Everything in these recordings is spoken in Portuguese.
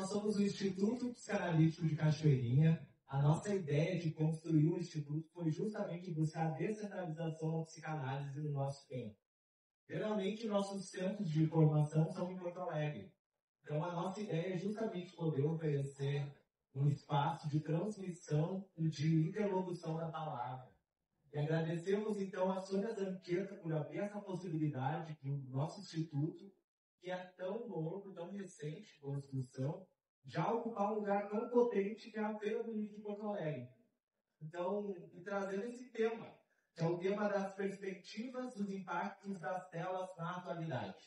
nós somos o Instituto Psicanalítico de Cachoeirinha. A nossa ideia de construir o Instituto foi justamente buscar a descentralização da psicanálise no nosso tempo. Geralmente, nossos centros de formação são em Porto Alegre. Então, a nossa ideia é justamente poder oferecer um espaço de transmissão e de interlocução da palavra. E agradecemos, então, a Sônia Zanqueta por abrir essa possibilidade que o nosso Instituto, que é tão novo, tão recente de construção, já ocupar um lugar tão potente que é a Feira do Livro de Porto Alegre. Então, e trazendo esse tema, que é o tema das perspectivas dos impactos das telas na atualidade.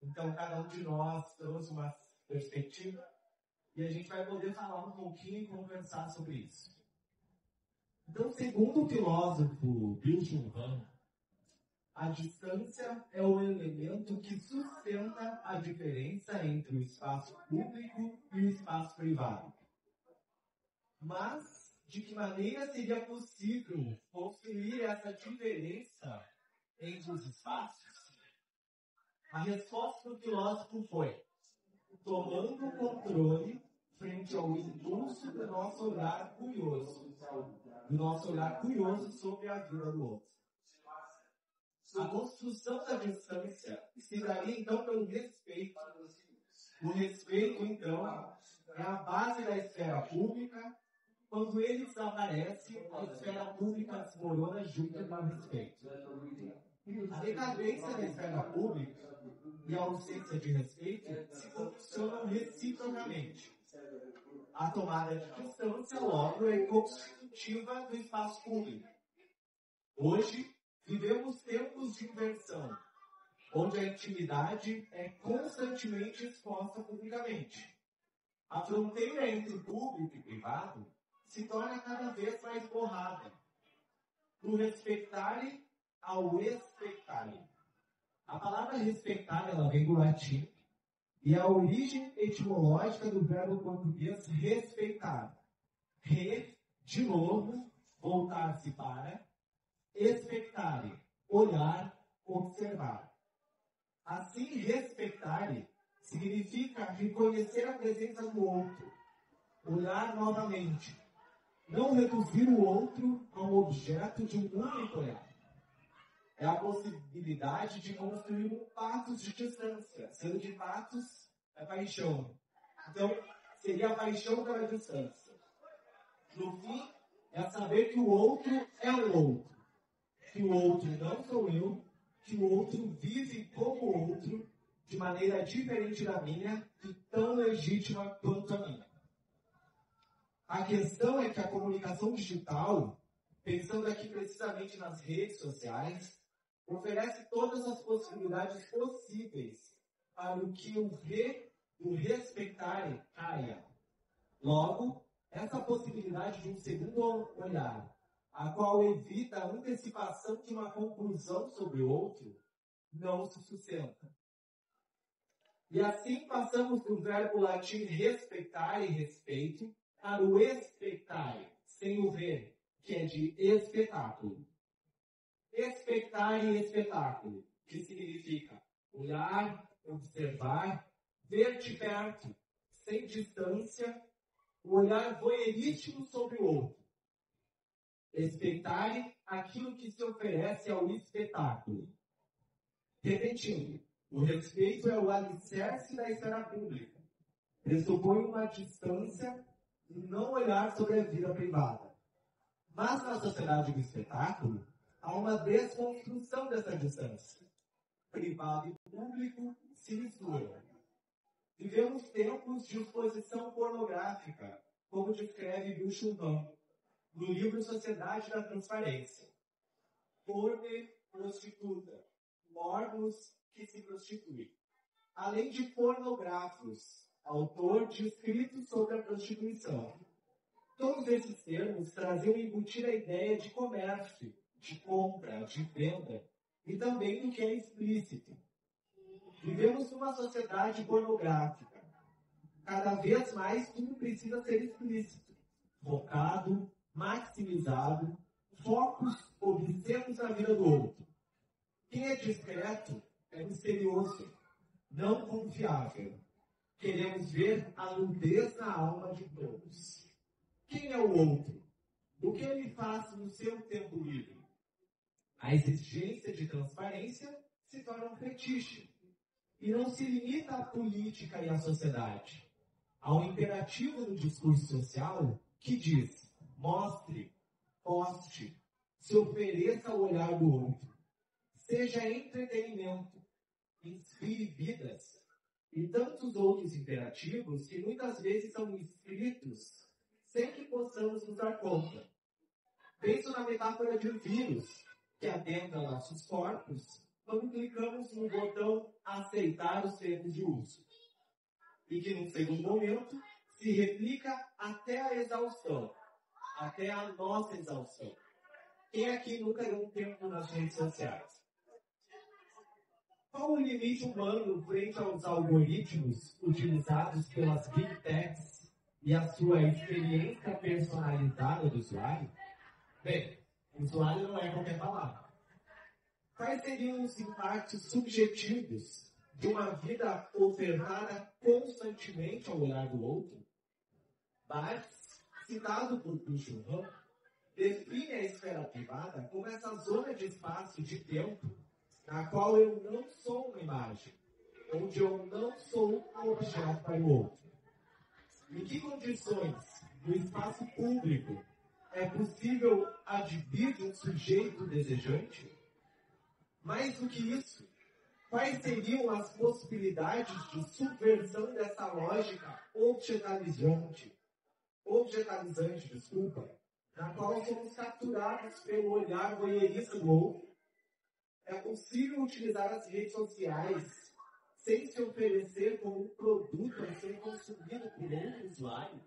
Então, cada um de nós trouxe uma perspectiva e a gente vai poder falar um pouquinho e conversar sobre isso. Então, segundo o filósofo Byung-Chul Han, a distância é o elemento que sustenta a diferença entre o espaço público e o espaço privado. Mas, de que maneira seria possível construir essa diferença entre os espaços? A resposta do filósofo foi: tomando o controle frente ao impulso do nosso olhar curioso sobre a vida do outro. A construção da distância se daria, então, pelo respeito. O respeito, então, é a base da esfera pública. Quando ele desaparece, a esfera pública desmorona junto com o respeito. A decadência da esfera pública e a ausência de respeito se condicionam reciprocamente. A tomada de distância, logo, é constitutiva do espaço público. Hoje, vivemos tempos de inversão, onde a intimidade é constantemente exposta publicamente. A fronteira entre público e privado se torna cada vez mais borrada, do respectare ao expectare. A palavra respeitar, ela vem do latim, e a origem etimológica do verbo português respeitar. De novo, voltar-se para, expectare, olhar, observar. Assim, respectare significa reconhecer a presença do outro, olhar novamente, não reduzir o outro a um objeto de um único olhar. É a possibilidade de construir um patos de distância, sendo que patos é paixão. Então, seria a paixão pela distância. No fim, é saber que o outro é o outro. Que o outro não sou eu, que o outro vive como outro, de maneira diferente da minha e tão legítima quanto a minha. A questão é que a comunicação digital, pensando aqui precisamente nas redes sociais, oferece todas as possibilidades possíveis para o que o respeitar caia. Logo, essa possibilidade de um segundo olhar, a qual evita a antecipação de uma conclusão sobre o outro, não se sustenta. E assim passamos do verbo latim respeitar e respeito para o expectare, sem o ver, que é de espetáculo. Expectar e espetáculo, que significa olhar, observar, ver de perto, sem distância, o olhar voyeurístico sobre o outro. Expectare aquilo que se oferece ao espetáculo. Repetindo, o respeito é o alicerce da esfera pública. Pressupõe uma distância e não olhar sobre a vida privada. Mas na sociedade do espetáculo, há uma desconstrução dessa distância. Privado e público se misturam. Vivemos tempos de exposição pornográfica, como descreve Byung-Chul Han, no livro Sociedade da Transparência. Porne prostituta, morbus que se prostitui. Além de pornográficos, autor de escritos sobre a prostituição. Todos esses termos traziam embutir a ideia de comércio, de compra, de venda, e também do que é explícito. Vivemos numa sociedade pornográfica. Cada vez mais tudo precisa ser explícito, focado, maximizado, focos obscenos na vida do outro. Quem é discreto é misterioso, não confiável. Queremos ver a a nudez na alma de todos. Quem é o outro? O que ele faz no seu tempo livre? A exigência de transparência se torna um fetiche e não se limita à política e à sociedade. Há um imperativo no discurso social que diz: mostre, poste, se ofereça ao olhar do outro. Seja entretenimento, inspire vidas e tantos outros imperativos que muitas vezes são escritos sem que possamos nos dar conta. Penso na metáfora de um vírus que adentra nossos corpos quando clicamos no botão aceitar os termos de uso e que, num segundo momento, se replica até a exaustão, até a nossa exaustão. Quem aqui nunca deu um tempo nas redes sociais? Qual o limite humano frente aos algoritmos utilizados pelas Big Techs e a sua experiência personalizada do usuário? Bem, usuário não é qualquer palavra. Quais seriam os impactos subjetivos de uma vida ofertada constantemente ao olhar do outro? Barthes, citado por Byung-Chul Han, define a esfera privada como essa zona de espaço e de tempo na qual eu não sou uma imagem, onde eu não sou um objeto para o outro. Em que condições, no espaço público, é possível advir de um sujeito desejante? Mais do que isso, quais seriam as possibilidades de subversão dessa lógica objetalizante, na qual somos capturados pelo olhar voyeurista do outro? É possível utilizar as redes sociais sem se oferecer como um produto a ser consumido por outro usuário?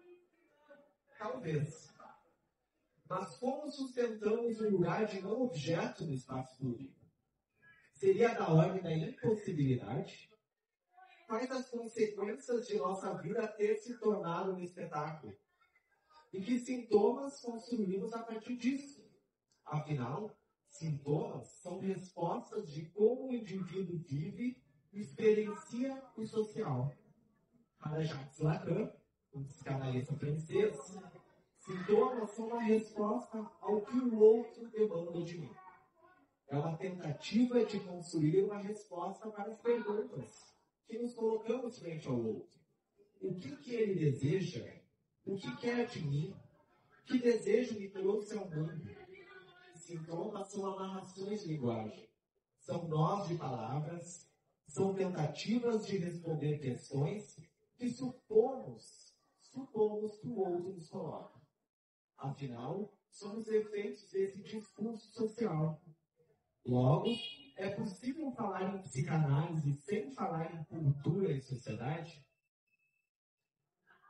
Talvez. Mas como sustentamos um lugar de não objeto no espaço público? Seria da ordem da impossibilidade? Quais as consequências de nossa vida ter se tornado um espetáculo? E que sintomas construímos a partir disso? Afinal, sintomas são respostas de como o indivíduo vive e experiencia o social. Para Jacques Lacan, um psicanalista francês, sintomas são uma resposta ao que o outro demanda de mim. É uma tentativa de construir uma resposta para as perguntas que nos colocamos frente ao outro. O que ele deseja? O que quer de mim? Que desejo me trouxe ao mundo? Sintomas são amarrações de linguagem. São nós de palavras, são tentativas de responder questões que supomos que o outro nos coloca. Afinal, somos efeitos desse discurso social. Logo, é possível falar em psicanálise sem falar em cultura e sociedade?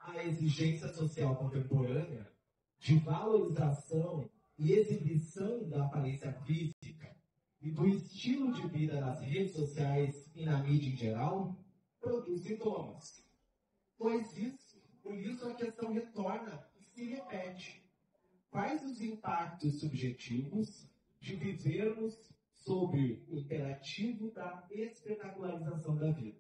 A exigência social contemporânea de valorização e exibição da aparência física e do estilo de vida nas redes sociais e na mídia em geral produz sintomas. Por isso a questão retorna e se repete. Quais os impactos subjetivos de vivermos sob o imperativo da espetacularização da vida?